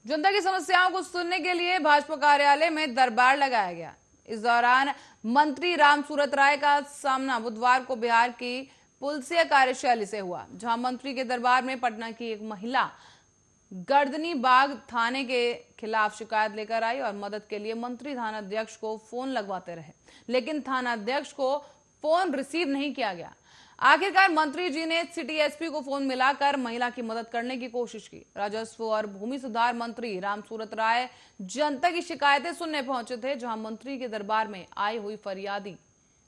जनता की समस्याओं को सुनने के लिए भाजपा कार्यालय में दरबार लगाया गया। इस दौरान मंत्री रामसूरत राय का सामना बुधवार को बिहार की पुलिसिया कार्यशैली से हुआ, जहां मंत्री के दरबार में पटना की एक महिला गर्दनी बाग थाने के खिलाफ शिकायत लेकर आई और मदद के लिए मंत्री थानाध्यक्ष को फोन लगवाते रहे, लेकिन थानाध्यक्ष को फोन रिसीव नहीं किया गया। आखिरकार मंत्री जी ने सिटी एसपी को फोन मिलाकर महिला की मदद करने की कोशिश की। राजस्व और भूमि सुधार मंत्री रामसूरत राय जनता की शिकायतें सुनने पहुंचे थे, जहां मंत्री के दरबार में आई हुई फरियादी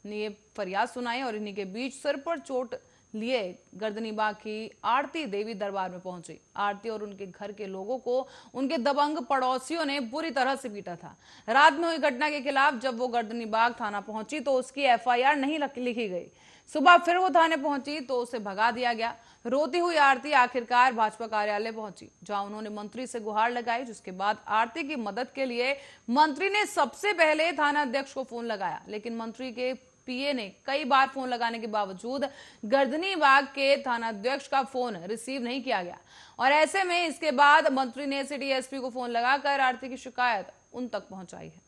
ने ये फरियाद सुनाई और इन्हीं के बीच सिर पर चोट लिए गर्दनीबाग की आरती देवी दरबार में पहुंची। आरती और उनके घर के लोगों को उनके दबंग पड़ोसियों ने बुरी तरह से पीटा था। रात में हुई घटना के खिलाफ जब वो गर्दनीबाग थाना पहुंची तो उसकी एफआईआर नहीं लिखी गई। सुबह फिर वो थाने पहुंची तो उसे भगा दिया गया। रोती हुई आरती आखिरकार भाजपा कार्यालय पहुंची, जहां उन्होंने मंत्री से गुहार लगाई, जिसके बाद आरती की मदद के लिए मंत्री ने सबसे पहले थानाध्यक्ष को फोन लगाया, लेकिन मंत्री के पीए ने कई बार फोन लगाने के बावजूद गर्दनीबाग के थानाध्यक्ष का फोन रिसीव नहीं किया गया और ऐसे में इसके बाद मंत्री ने सिटी एसपी को फोन लगाकर आरती की शिकायत उन तक पहुंचाई है।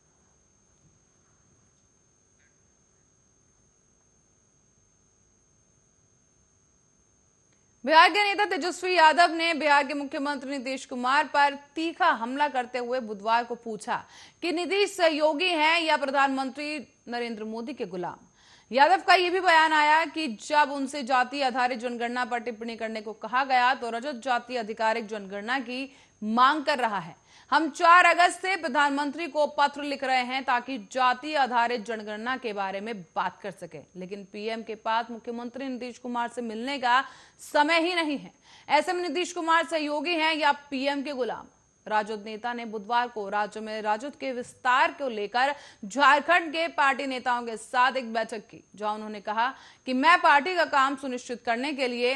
बिहार के नेता तेजस्वी यादव ने बिहार के मुख्यमंत्री नीतीश कुमार पर तीखा हमला करते हुए बुधवार को पूछा कि नीतीश सहयोगी हैं या प्रधानमंत्री नरेंद्र मोदी के गुलाम। यादव का यह भी बयान आया कि जब उनसे जाति आधारित जनगणना पर टिप्पणी करने को कहा गया तो रजत जाति आधिकारिक जनगणना की मांग कर रहा है। हम 4 अगस्त से प्रधानमंत्री को पत्र लिख रहे हैं ताकि जाति आधारित जनगणना के बारे में बात कर सके, लेकिन पीएम के पास मुख्यमंत्री नीतीश कुमार से मिलने का समय ही नहीं है। ऐसे में नीतीश कुमार सहयोगी हैं या पीएम के गुलाम। राजद नेता ने बुधवार को राज्य में राजद के विस्तार को लेकर झारखंड के पार्टी नेताओं के साथ एक बैठक की, जहां उन्होंने कहा कि मैं पार्टी का काम सुनिश्चित करने के लिए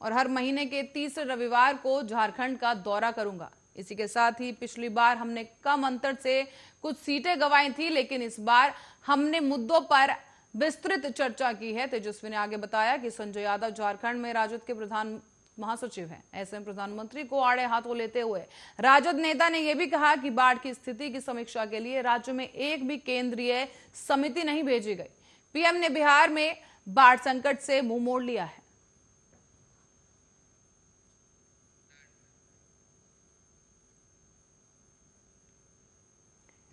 हर महीने के तीसरे रविवार को झारखंड का दौरा करूंगा। इसी के साथ ही पिछली बार हमने कम अंतर से कुछ सीटें गंवाई थी, लेकिन इस बार हमने मुद्दों पर विस्तृत चर्चा की है। तेजस्वी ने आगे बताया कि संजय यादव झारखंड में राजद के प्रधान महासचिव हैं। ऐसे में प्रधानमंत्री को आड़े हाथों लेते हुए राजद नेता ने यह भी कहा कि बाढ़ की स्थिति की समीक्षा के लिए राज्य में एक भी केंद्रीय समिति नहीं भेजी गई। पीएम ने बिहार में बाढ़ संकट से मुंह मोड़ लिया है।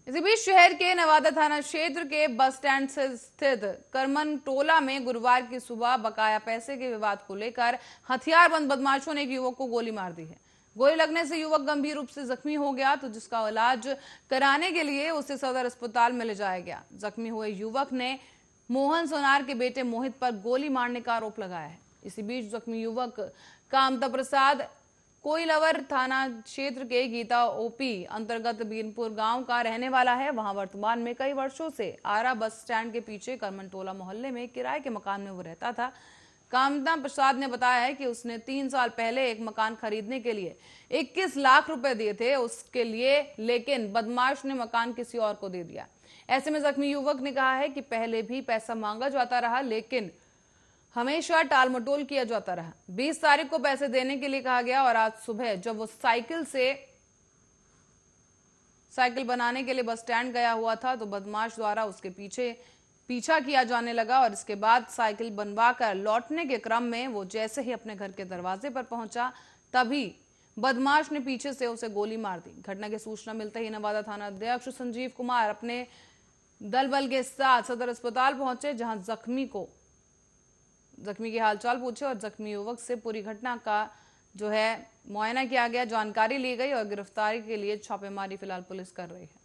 इसी बीच शहर के नवादा थाना क्षेत्र के बस स्टैंड से स्थित करमन टोला में गुरुवार की सुबह बकाया पैसे के विवाद को लेकर हथियारबंद बदमाशों ने एक युवक को गोली मार दी है। गोली लगने से युवक गंभीर रूप से जख्मी हो गया, तो जिसका इलाज कराने के लिए उसे सदर अस्पताल में ले जाया गया। जख्मी हुए युवक ने मोहन सोनार के बेटे मोहित पर गोली मारने का आरोप लगाया है। इसी बीच जख्मी युवक कामता प्रसाद कोइलवर थाना क्षेत्र के गीता ओपी अंतर्गत बीनपुर गांव का रहने वाला है। वहां वर्तमान में कई वर्षों से आरा बस स्टैंड के पीछे करमनटोला मोहल्ले में किराए के मकान में वो रहता था। कामता प्रसाद ने बताया है कि उसने 3 साल पहले एक मकान खरीदने के लिए 21 लाख रुपए दिए थे उसके लिए, लेकिन बदमाश ने मकान किसी और को दे दिया। ऐसे में जख्मी युवक ने कहा है कि पहले भी पैसा मांगा जाता रहा, लेकिन हमेशा टालमटोल किया जाता रहा। 20 तारीख को पैसे देने के लिए कहा गया और आज सुबह जब वो साइकिल बनाने के लिए बस स्टैंड गया हुआ था तो बदमाश द्वारा उसके पीछा किया जाने लगा और इसके बाद साइकिल बनवाकर लौटने के क्रम में वो जैसे ही अपने घर के दरवाजे पर पहुंचा तभी बदमाश ने पीछे से उसे गोली मार दी। घटना की सूचना मिलते ही नवादा थाना अध्यक्ष संजीव कुमार अपने दल बल के साथ सदर अस्पताल पहुंचे, जहां जख्मी की हालचाल पूछे और जख्मी युवक से पूरी घटना का मुआयना किया गया, जानकारी ली गई और गिरफ्तारी के लिए छापेमारी फिलहाल पुलिस कर रही है।